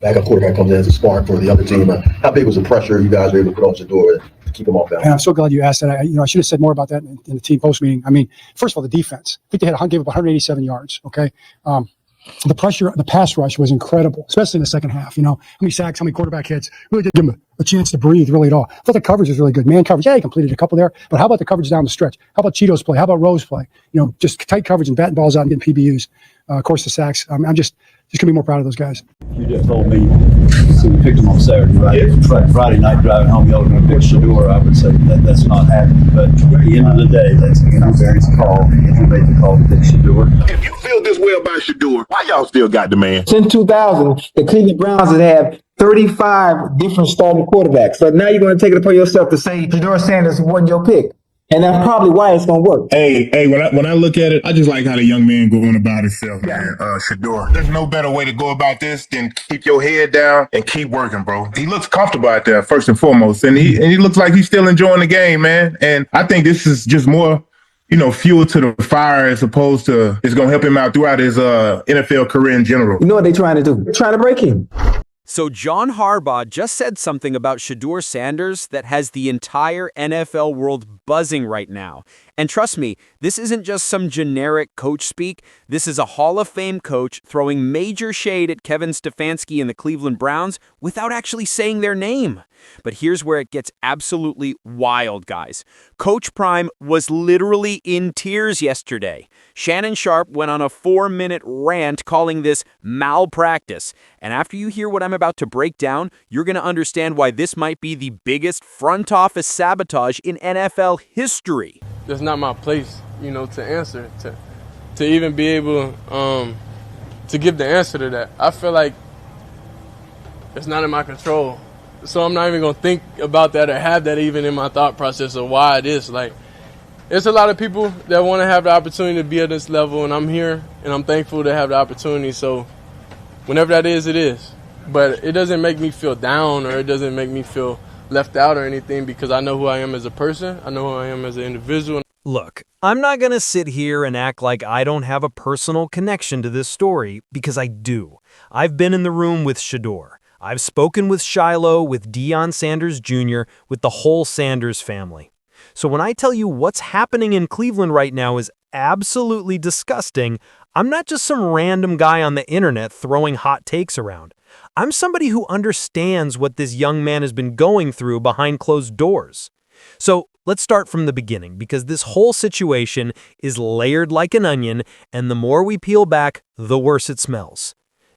backup quarterback comes in as a spark for the other team. How big was the pressure you guys were able to put on Shedeur to keep him off balance? And I'm so glad you asked that. I should have said more about that in the team post meeting. I mean, first of all, the defense. I think they gave up 187 yards. Okay. The pressure, the pass rush was incredible, especially in the second half. How many sacks, how many quarterback hits, really didn't give him a chance to breathe really at all. I thought the coverage was really good. Man coverage, yeah, he completed a couple there, but how about the coverage down the stretch? How about Cheeto's play? How about Rowe's play? Just tight coverage and batting balls out and getting PBUs. Of course, the sacks. I'm just going to be more proud of those guys. You just told me, so we picked him on Saturday, right? Friday night driving home, y'all were going to pick Shedeur. I would say that's not happening. But at the end of the day, that's Andrew Barry's call. Andrew made the call to pick Shedeur. If you feel this way about Shedeur, why y'all still got the man? Since 2000, the Cleveland Browns have had 35 different starting quarterbacks. So now you're going to take it upon yourself to say Shedeur Sanders wasn't your pick. And that's probably why it's going to work. Hey, when I look at it, I just like how the young man going about himself, man. Shedeur, there's no better way to go about this than keep your head down and keep working, bro. He looks comfortable out there, first and foremost. And he looks like he's still enjoying the game, man. And I think this is just more, fuel to the fire as opposed to it's going to help him out throughout his NFL career in general. You know what they're trying to do? They're trying to break him. So John Harbaugh just said something about Shedeur Sanders that has the entire NFL world buzzing right now. And trust me, this isn't just some generic coach speak. This is a Hall of Fame coach throwing major shade at Kevin Stefanski and the Cleveland Browns without actually saying their name. But here's where it gets absolutely wild, guys. Coach Prime was literally in tears yesterday. Shannon Sharpe went on a 4-minute rant calling this malpractice. And after you hear what I'm about to break down, you're going to understand why this might be the biggest front office sabotage in NFL history. That's not my place, to answer, to even be able to give the answer to that. I feel like it's not in my control. So I'm not even going to think about that or have that even in my thought process of why it is. Like, there's a lot of people that want to have the opportunity to be at this level, and I'm here, and I'm thankful to have the opportunity. So whenever that is, it is. But it doesn't make me feel down, or it doesn't make me feel left out or anything, because I know who I am as a person. I know who I am as an individual. Look, I'm not going to sit here and act like I don't have a personal connection to this story, because I do. I've been in the room with Shedeur. I've spoken with Shiloh, with Deion Sanders Jr., with the whole Sanders family. So when I tell you what's happening in Cleveland right now is absolutely disgusting, I'm not just some random guy on the internet throwing hot takes around. I'm somebody who understands what this young man has been going through behind closed doors. So let's start from the beginning, because this whole situation is layered like an onion, and the more we peel back, the worse it smells.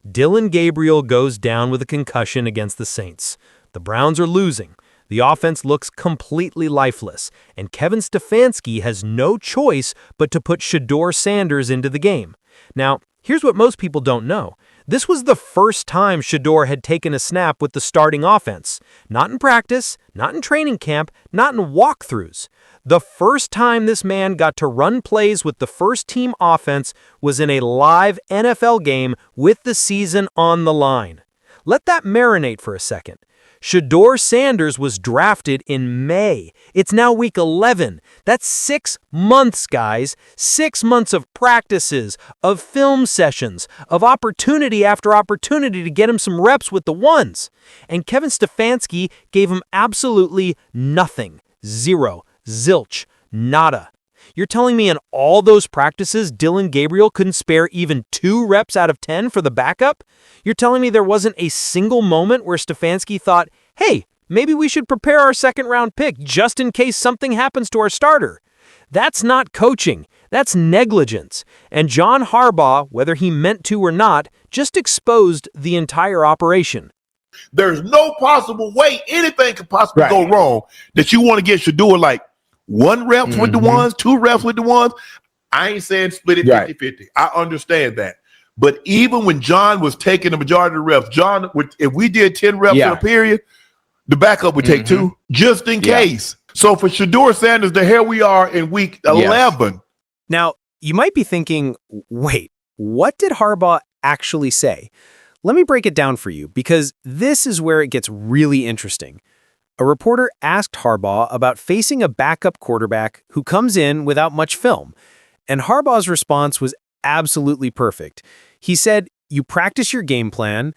Dillon Gabriel goes down with a concussion against the Saints. The Browns are losing. The offense looks completely lifeless, and Kevin Stefanski has no choice but to put Shedeur Sanders into the game. Now, here's what most people don't know. This was the first time Shedeur had taken a snap with the starting offense. Not in practice, not in training camp, not in walkthroughs. The first time this man got to run plays with the first-team offense was in a live NFL game with the season on the line. Let that marinate for a second. Shedeur Sanders was drafted in May. It's now week 11. That's 6 months, guys. 6 months of practices, of film sessions, of opportunity after opportunity to get him some reps with the ones. And Kevin Stefanski gave him absolutely nothing. Zero. Zilch. Nada. You're telling me in all those practices, Dillon Gabriel couldn't spare even 2 reps out of 10 for the backup? You're telling me there wasn't a single moment where Stefanski thought, hey, maybe we should prepare our second-round pick just in case something happens to our starter? That's not coaching. That's negligence. And John Harbaugh, whether he meant to or not, just exposed the entire operation. There's no possible way anything could possibly go wrong that you want to get Shedeur like 1 rep with the ones, 2 reps with the ones. I ain't saying split it 50-50. I understand that. But even when John was taking the majority of the reps, John, if we did 10 reps in a period, the backup would take 2 just in case. So for Shedeur Sanders, here we are in week 11. Now, you might be thinking, wait, what did Harbaugh actually say? Let me break it down for you, because this is where it gets really interesting. A reporter asked Harbaugh about facing a backup quarterback who comes in without much film, and Harbaugh's response was absolutely perfect. He said, you practice your game plan,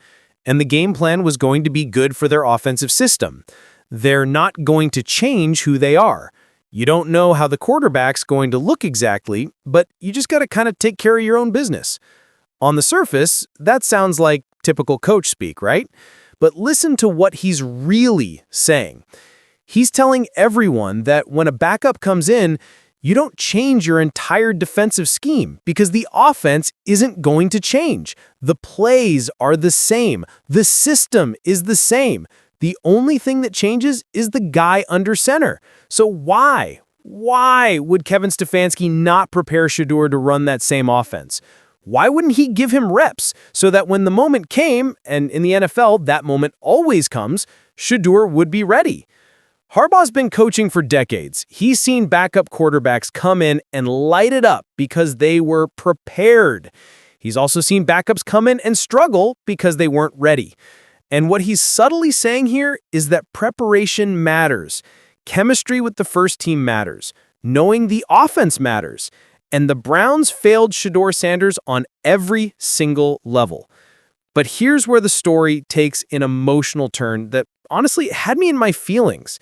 and the game plan was going to be good for their offensive system. They're not going to change who they are. You don't know how the quarterback's going to look exactly, but you just got to kind of take care of your own business. On the surface, that sounds like typical coach speak, right? But listen to what he's really saying. He's telling everyone that when a backup comes in, you don't change your entire defensive scheme because the offense isn't going to change. The plays are the same. The system is the same. The only thing that changes is the guy under center. So why would Kevin Stefanski not prepare Shedeur to run that same offense? Why wouldn't he give him reps so that when the moment came, and in the NFL, that moment always comes, Shedeur would be ready? Harbaugh's been coaching for decades. He's seen backup quarterbacks come in and light it up because they were prepared. He's also seen backups come in and struggle because they weren't ready. And what he's subtly saying here is that preparation matters. Chemistry with the first team matters. Knowing the offense matters. And the Browns failed Shedeur Sanders on every single level. But here's where the story takes an emotional turn that honestly had me in my feelings.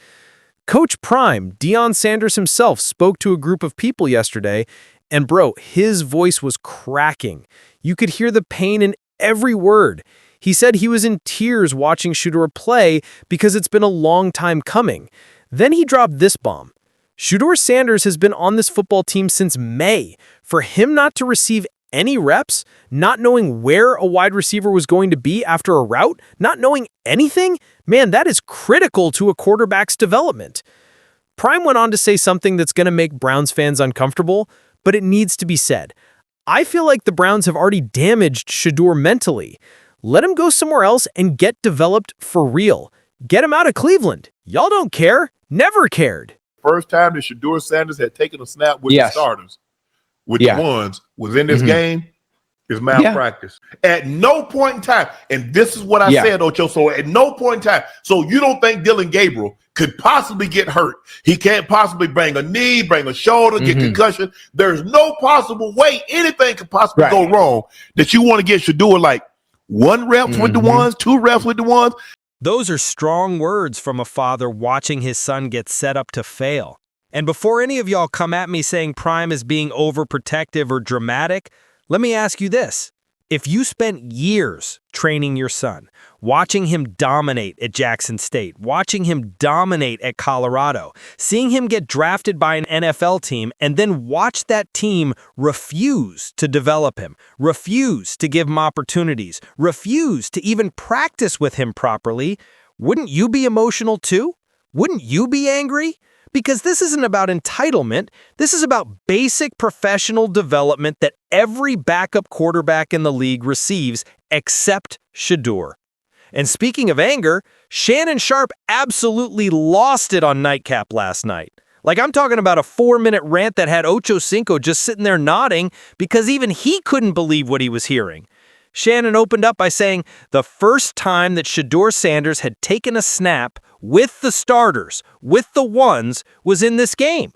Coach Prime, Deion Sanders himself, spoke to a group of people yesterday, and bro, his voice was cracking. You could hear the pain in every word. He said he was in tears watching Shedeur play because it's been a long time coming. Then he dropped this bomb. Shedeur Sanders has been on this football team since May. For him not to receive any reps, not knowing where a wide receiver was going to be after a route, not knowing anything, man, that is critical to a quarterback's development. Prime went on to say something that's going to make Browns fans uncomfortable, but it needs to be said. I feel like the Browns have already damaged Shedeur mentally. Let him go somewhere else and get developed for real. Get him out of Cleveland. Y'all don't care. Never cared. First time that Shedeur Sanders had taken a snap with the starters, with the ones, was in this game, is malpractice. At no point in time, and this is what I said, Ocho, so at no point in time, so you don't think Dillon Gabriel could possibly get hurt. He can't possibly bring a knee, bring a shoulder, get concussion. There's no possible way anything could possibly go wrong that you want to get Shedeur like one rep with the ones, two reps with the ones. Those are strong words from a father watching his son get set up to fail. And before any of y'all come at me saying Prime is being overprotective or dramatic, let me ask you this. If you spent years training your son, watching him dominate at Jackson State, watching him dominate at Colorado, seeing him get drafted by an NFL team, and then watch that team refuse to develop him, refuse to give him opportunities, refuse to even practice with him properly, wouldn't you be emotional too? Wouldn't you be angry? Because this isn't about entitlement. This is about basic professional development that every backup quarterback in the league receives except Shedeur. And speaking of anger, Shannon Sharpe absolutely lost it on Nightcap last night. Like, I'm talking about a 4-minute rant that had Ocho Cinco just sitting there nodding because even he couldn't believe what he was hearing. Shannon opened up by saying the first time that Shedeur Sanders had taken a snap with the starters, with the ones, was in this game.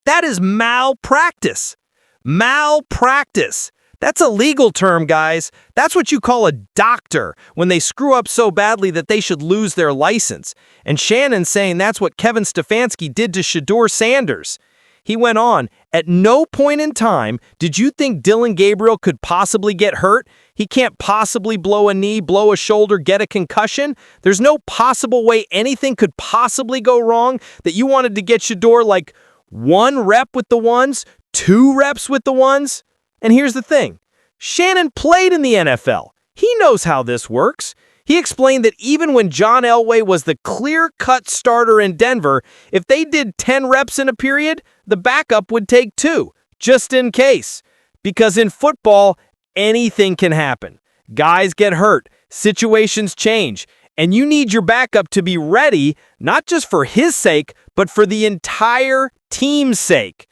That is malpractice. Malpractice. That's a legal term, guys. That's what you call a doctor when they screw up so badly that they should lose their license. And Shannon's saying that's what Kevin Stefanski did to Shedeur Sanders. He went on, at no point in time did you think Dillon Gabriel could possibly get hurt? He can't possibly blow a knee, blow a shoulder, get a concussion. There's no possible way anything could possibly go wrong that you wanted to get Shedeur like 1 rep with the ones, 2 reps with the ones. And here's the thing. Shannon played in the NFL. He knows how this works. He explained that even when John Elway was the clear-cut starter in Denver, if they did 10 reps in a period, the backup would take 2, just in case. Because in football, anything can happen. Guys get hurt, situations change, and you need your backup to be ready, not just for his sake, but for the entire team's sake.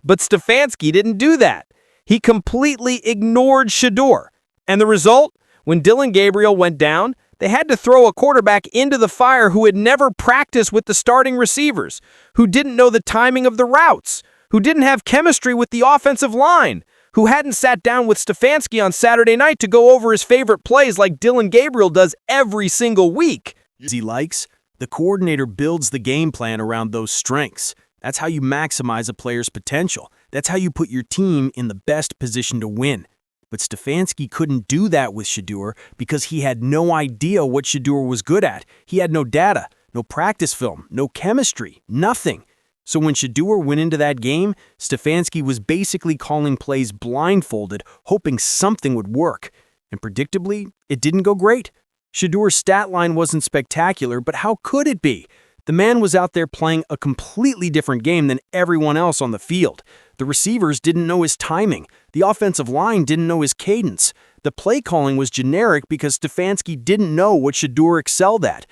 But Stefanski didn't do that. He completely ignored Shedeur. And the result? When Dillon Gabriel went down, they had to throw a quarterback into the fire who had never practiced with the starting receivers, who didn't know the timing of the routes, who didn't have chemistry with the offensive line, who hadn't sat down with Stefanski on Saturday night to go over his favorite plays like Dillon Gabriel does every single week. As he likes, the coordinator builds the game plan around those strengths. That's how you maximize a player's potential. That's how you put your team in the best position to win. But Stefanski couldn't do that with Shedeur because he had no idea what Shedeur was good at. He had no data, no practice film, no chemistry, nothing. So when Shedeur went into that game, Stefanski was basically calling plays blindfolded, hoping something would work. And predictably, it didn't go great. Shedeur's stat line wasn't spectacular, but how could it be? The man was out there playing a completely different game than everyone else on the field. The receivers didn't know his timing. The offensive line didn't know his cadence. The play calling was generic because Stefanski didn't know what Shedeur excelled at.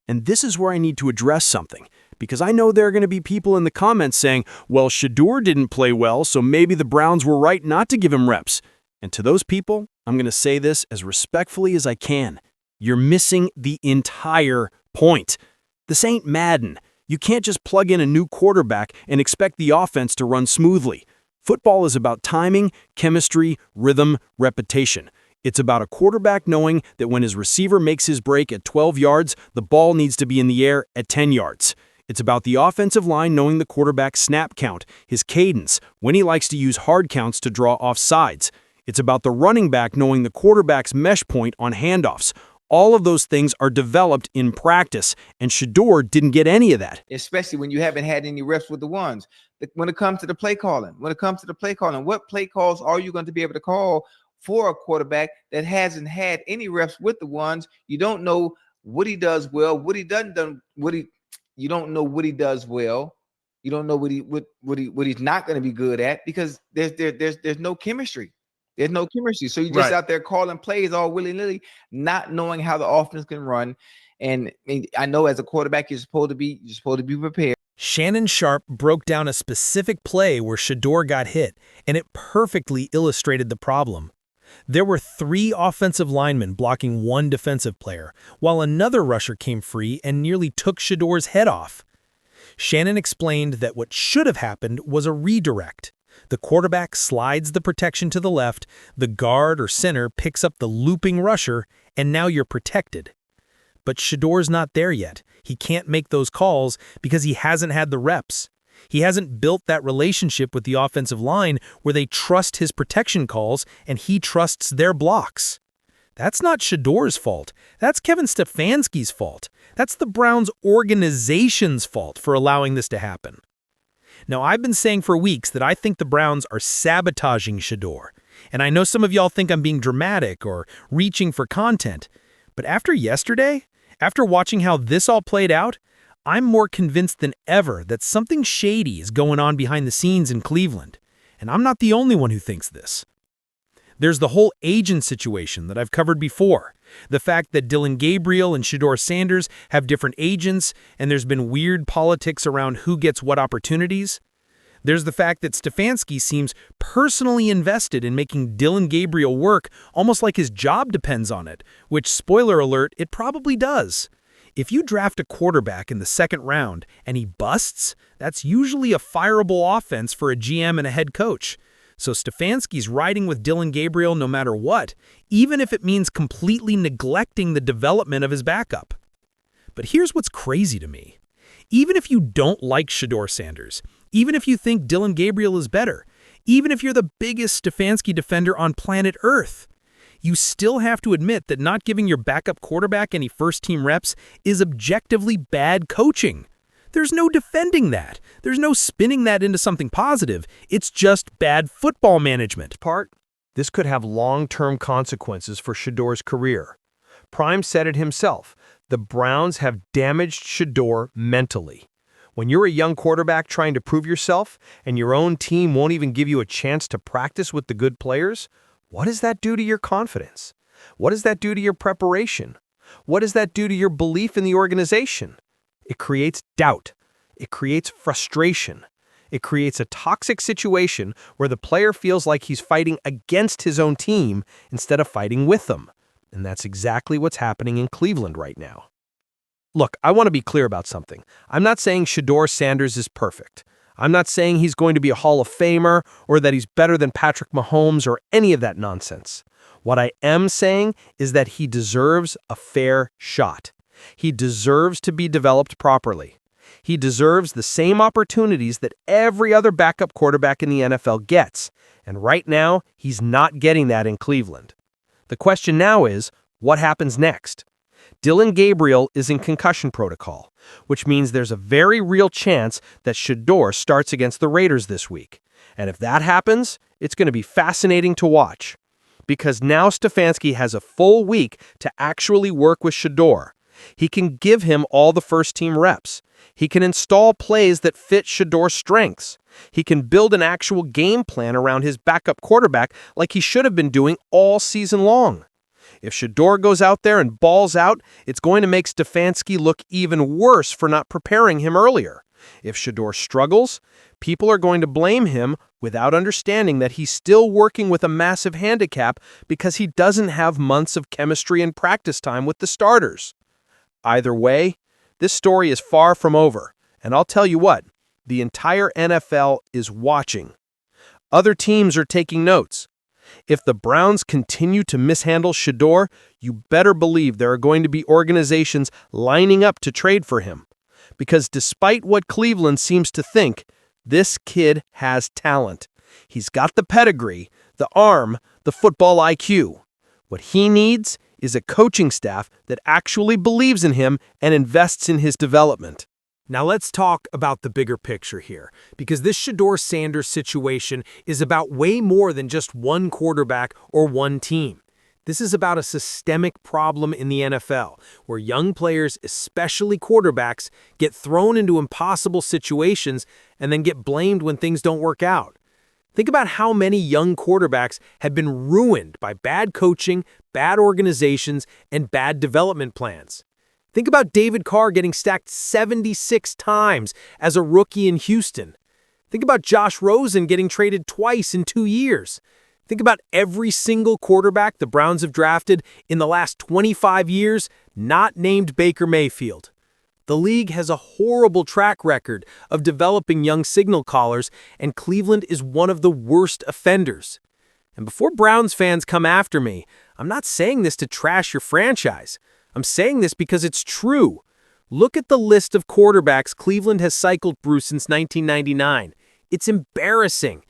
And this is where I need to address something, because I know there are going to be people in the comments saying, well, Shedeur didn't play well, so maybe the Browns were right not to give him reps. And to those people, I'm going to say this as respectfully as I can. You're missing the entire point. This ain't Madden. You can't just plug in a new quarterback and expect the offense to run smoothly. Football is about timing, chemistry, rhythm, repetition. It's about a quarterback knowing that when his receiver makes his break at 12 yards, the ball needs to be in the air at 10 yards. It's about the offensive line knowing the quarterback's snap count, his cadence, when he likes to use hard counts to draw off sides. It's about the running back knowing the quarterback's mesh point on handoffs. All of those things are developed in practice, and Shedeur didn't get any of that. Especially when you haven't had any reps with the ones. When it comes to the play calling, what play calls are you going to be able to call for a quarterback that hasn't had any reps with the ones? You don't know what he does well, what he doesn't do, you don't know what he does well. You don't know what he's not going to be good at, because there's no chemistry. There's no chemistry. So you're just out there calling plays all willy-nilly, not knowing how the offense can run. And I know as a quarterback, you're supposed to be prepared. Shannon Sharpe broke down a specific play where Shedeur got hit, and it perfectly illustrated the problem. There were 3 offensive linemen blocking one defensive player, while another rusher came free and nearly took Shedeur's head off. Shannon explained that what should have happened was a redirect. The quarterback slides the protection to the left, the guard or center picks up the looping rusher, and now you're protected. But Shedeur's not there yet. He can't make those calls because he hasn't had the reps. He hasn't built that relationship with the offensive line where they trust his protection calls and he trusts their blocks. That's not Shedeur's fault. That's Kevin Stefanski's fault. That's the Browns' organization's fault for allowing this to happen. Now, I've been saying for weeks that I think the Browns are sabotaging Shedeur, and I know some of y'all think I'm being dramatic or reaching for content, but after yesterday, after watching how this all played out, I'm more convinced than ever that something shady is going on behind the scenes in Cleveland, and I'm not the only one who thinks this. There's the whole agent situation that I've covered before. The fact that Dillon Gabriel and Shedeur Sanders have different agents, and there's been weird politics around who gets what opportunities. There's the fact that Stefanski seems personally invested in making Dillon Gabriel work almost like his job depends on it, which, spoiler alert, it probably does. If you draft a quarterback in the 2nd round and he busts, that's usually a fireable offense for a GM and a head coach. So Stefanski's riding with Dillon Gabriel no matter what, even if it means completely neglecting the development of his backup. But here's what's crazy to me. Even if you don't like Shedeur Sanders, even if you think Dillon Gabriel is better, even if you're the biggest Stefanski defender on planet Earth, you still have to admit that not giving your backup quarterback any first-team reps is objectively bad coaching. There's no defending that. There's no spinning that into something positive. It's just bad football management. This could have long-term consequences for Shedeur's career. Prime said it himself. The Browns have damaged Shedeur mentally. When you're a young quarterback trying to prove yourself and your own team won't even give you a chance to practice with the good players, what does that do to your confidence? What does that do to your preparation? What does that do to your belief in the organization? It creates doubt. It creates frustration. It creates a toxic situation where the player feels like he's fighting against his own team instead of fighting with them. And that's exactly what's happening in Cleveland right now. Look, I want to be clear about something. I'm not saying Shedeur Sanders is perfect. I'm not saying he's going to be a Hall of Famer or that he's better than Patrick Mahomes or any of that nonsense. What I am saying is that he deserves a fair shot. He deserves to be developed properly. He deserves the same opportunities that every other backup quarterback in the NFL gets, and right now, he's not getting that in Cleveland. The question now is, what happens next? Dillon Gabriel is in concussion protocol, which means there's a very real chance that Shedeur starts against the Raiders this week. And if that happens, it's going to be fascinating to watch. Because now Stefanski has a full week to actually work with Shedeur. He can give him all the first-team reps. He can install plays that fit Shedeur's strengths. He can build an actual game plan around his backup quarterback like he should have been doing all season long. If Shedeur goes out there and balls out, it's going to make Stefanski look even worse for not preparing him earlier. If Shedeur struggles, people are going to blame him without understanding that he's still working with a massive handicap because he doesn't have months of chemistry and practice time with the starters. Either way, this story is far from over, and I'll tell you what, the entire NFL is watching. Other teams are taking notes. If the Browns continue to mishandle Shedeur, you better believe there are going to be organizations lining up to trade for him. Because despite what Cleveland seems to think, this kid has talent. He's got the pedigree, the arm, the football IQ. What he needs is a coaching staff that actually believes in him and invests in his development. Now let's talk about the bigger picture here, because this Shedeur Sanders situation is about way more than just one quarterback or one team. This is about a systemic problem in the NFL, where young players, especially quarterbacks, get thrown into impossible situations and then get blamed when things don't work out. Think about how many young quarterbacks have been ruined by bad coaching, bad organizations, and bad development plans. Think about David Carr getting stacked 76 times as a rookie in Houston. Think about Josh Rosen getting traded twice in 2 years. Think about every single quarterback the Browns have drafted in the last 25 years, not named Baker Mayfield. The league has a horrible track record of developing young signal callers, and Cleveland is one of the worst offenders. And before Browns fans come after me, I'm not saying this to trash your franchise. I'm saying this because it's true. Look at the list of quarterbacks Cleveland has cycled through since 1999. It's embarrassing.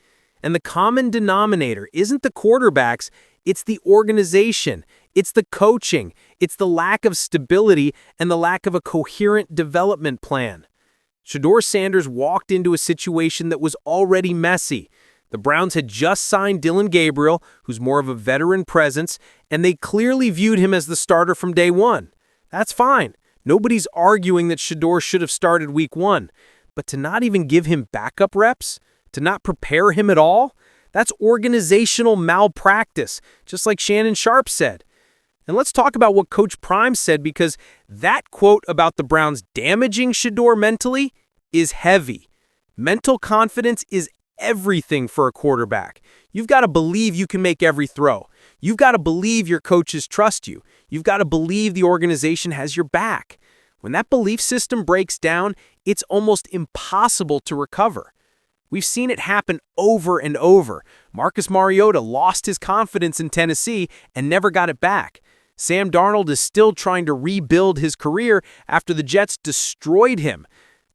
And the common denominator isn't the quarterbacks, it's the organization, it's the coaching, it's the lack of stability and the lack of a coherent development plan. Shedeur Sanders walked into a situation that was already messy. The Browns had just signed Dillon Gabriel, who's more of a veteran presence, and they clearly viewed him as the starter from day one. That's fine. Nobody's arguing that Shedeur should have started week 1. But to not even give him backup reps, to not prepare him at all, that's organizational malpractice, just like Shannon Sharpe said. And let's talk about what Coach Prime said, because that quote about the Browns damaging Shedeur mentally is heavy. Mental confidence is everything for a quarterback. You've got to believe you can make every throw. You've got to believe your coaches trust you. You've got to believe the organization has your back. When that belief system breaks down, it's almost impossible to recover. We've seen it happen over and over. Marcus Mariota lost his confidence in Tennessee and never got it back. Sam Darnold is still trying to rebuild his career after the Jets destroyed him.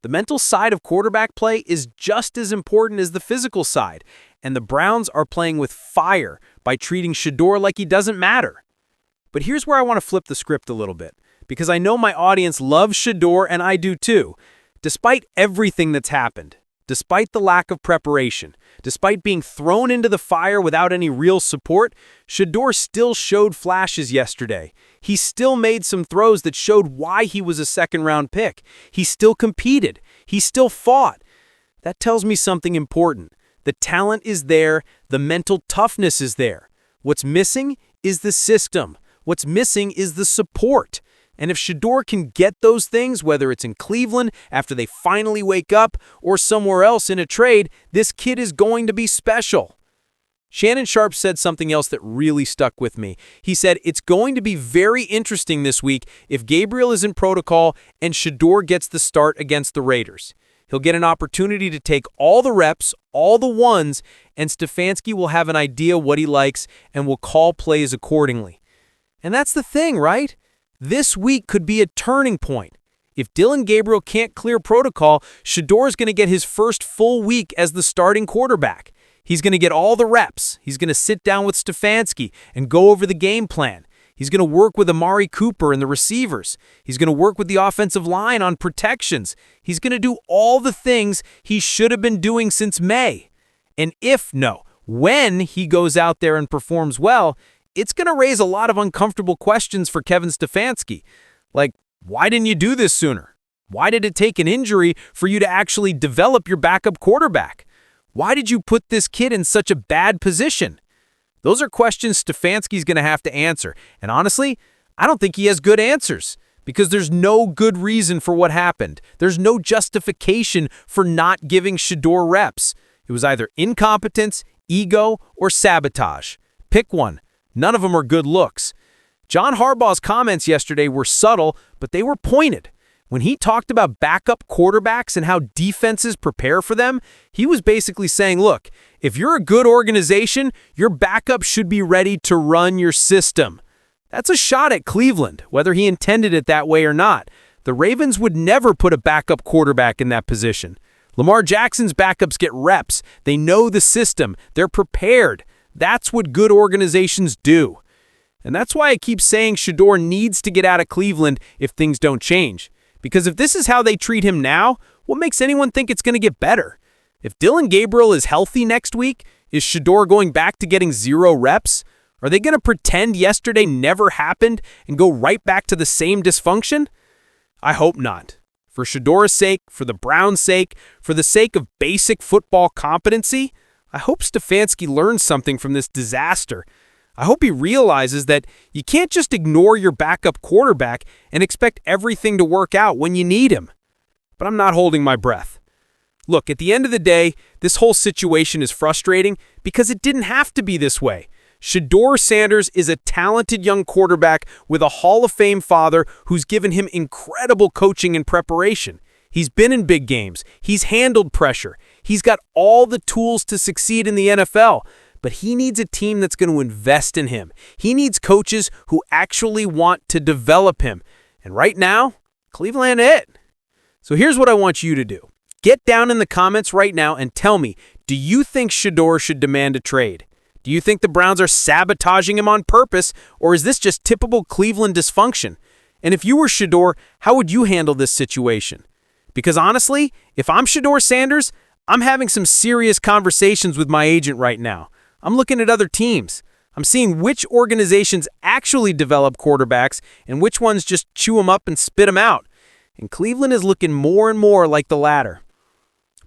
The mental side of quarterback play is just as important as the physical side, and the Browns are playing with fire by treating Shedeur like he doesn't matter. But here's where I want to flip the script a little bit, because I know my audience loves Shedeur and I do too. Despite everything that's happened, despite the lack of preparation, despite being thrown into the fire without any real support, Shedeur still showed flashes yesterday. He still made some throws that showed why he was a second-round pick. He still competed. He still fought. That tells me something important. The talent is there. The mental toughness is there. What's missing is the system. What's missing is the support. And if Shedeur can get those things, whether it's in Cleveland after they finally wake up or somewhere else in a trade, this kid is going to be special. Shannon Sharpe said something else that really stuck with me. He said, it's going to be very interesting this week if Gabriel is in protocol and Shedeur gets the start against the Raiders. He'll get an opportunity to take all the reps, all the ones, and Stefanski will have an idea what he likes and will call plays accordingly. And that's the thing, right? This week could be a turning point. If Dillon Gabriel can't clear protocol, Shedeur is going to get his first full week as the starting quarterback. He's going to get all the reps. He's going to sit down with Stefanski and go over the game plan. He's going to work with Amari Cooper and the receivers. He's going to work with the offensive line on protections. He's going to do all the things he should have been doing since May. And when he goes out there and performs well, it's going to raise a lot of uncomfortable questions for Kevin Stefanski. Like, why didn't you do this sooner? Why did it take an injury for you to actually develop your backup quarterback? Why did you put this kid in such a bad position? Those are questions Stefanski's going to have to answer. And honestly, I don't think he has good answers because there's no good reason for what happened. There's no justification for not giving Shedeur reps. It was either incompetence, ego, or sabotage. Pick one. None of them are good looks. John Harbaugh's comments yesterday were subtle, but they were pointed. When he talked about backup quarterbacks and how defenses prepare for them, he was basically saying, look, if you're a good organization, your backup should be ready to run your system. That's a shot at Cleveland, whether he intended it that way or not. The Ravens would never put a backup quarterback in that position. Lamar Jackson's backups get reps. They know the system. They're prepared. That's what good organizations do. And that's why I keep saying Shedeur needs to get out of Cleveland if things don't change. Because if this is how they treat him now, what makes anyone think it's going to get better? If Dillon Gabriel is healthy next week, is Shedeur going back to getting 0 reps? Are they going to pretend yesterday never happened and go right back to the same dysfunction? I hope not. For Shedeur's sake, for the Browns' sake, for the sake of basic football competency, I hope Stefanski learns something from this disaster. I hope he realizes that you can't just ignore your backup quarterback and expect everything to work out when you need him. But I'm not holding my breath. Look, at the end of the day, this whole situation is frustrating because it didn't have to be this way. Shedeur Sanders is a talented young quarterback with a Hall of Fame father who's given him incredible coaching and preparation. He's been in big games. He's handled pressure. He's got all the tools to succeed in the NFL. But he needs a team that's going to invest in him. He needs coaches who actually want to develop him. And right now, Cleveland it. So here's what I want you to do. Get down in the comments right now and tell me, do you think Shedeur should demand a trade? Do you think the Browns are sabotaging him on purpose, or is this just typical Cleveland dysfunction? And if you were Shedeur, how would you handle this situation? Because honestly, if I'm Shedeur Sanders, I'm having some serious conversations with my agent right now. I'm looking at other teams. I'm seeing which organizations actually develop quarterbacks and which ones just chew them up and spit them out. And Cleveland is looking more and more like the latter.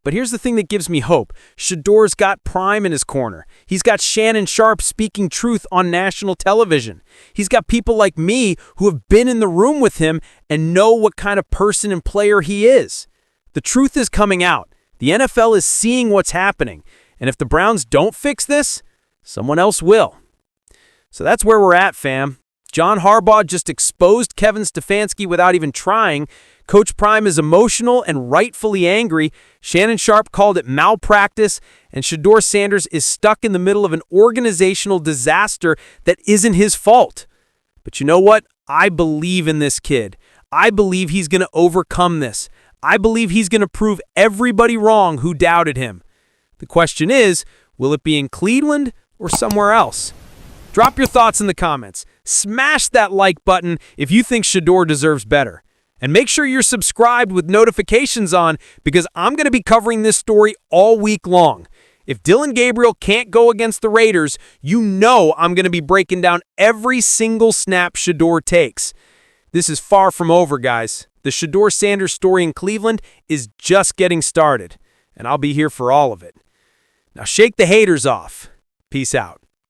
But here's the thing that gives me hope. Shedeur's got Prime in his corner. He's got Shannon Sharpe speaking truth on national television. He's got people like me who have been in the room with him and know what kind of person and player he is. The truth is coming out. The NFL is seeing what's happening. And if the Browns don't fix this, someone else will. So that's where we're at, fam. John Harbaugh just exposed Kevin Stefanski without even trying. Coach Prime is emotional and rightfully angry. Shannon Sharpe called it malpractice. And Shedeur Sanders is stuck in the middle of an organizational disaster that isn't his fault. But you know what? I believe in this kid. I believe he's going to overcome this. I believe he's going to prove everybody wrong who doubted him. The question is, will it be in Cleveland or somewhere else? Drop your thoughts in the comments. Smash that like button if you think Shedeur deserves better. And make sure you're subscribed with notifications on because I'm going to be covering this story all week long. If Dillon Gabriel can't go against the Raiders, you know I'm going to be breaking down every single snap Shedeur takes. This is far from over, guys. The Shedeur Sanders story in Cleveland is just getting started, and I'll be here for all of it. Now shake the haters off. Peace out.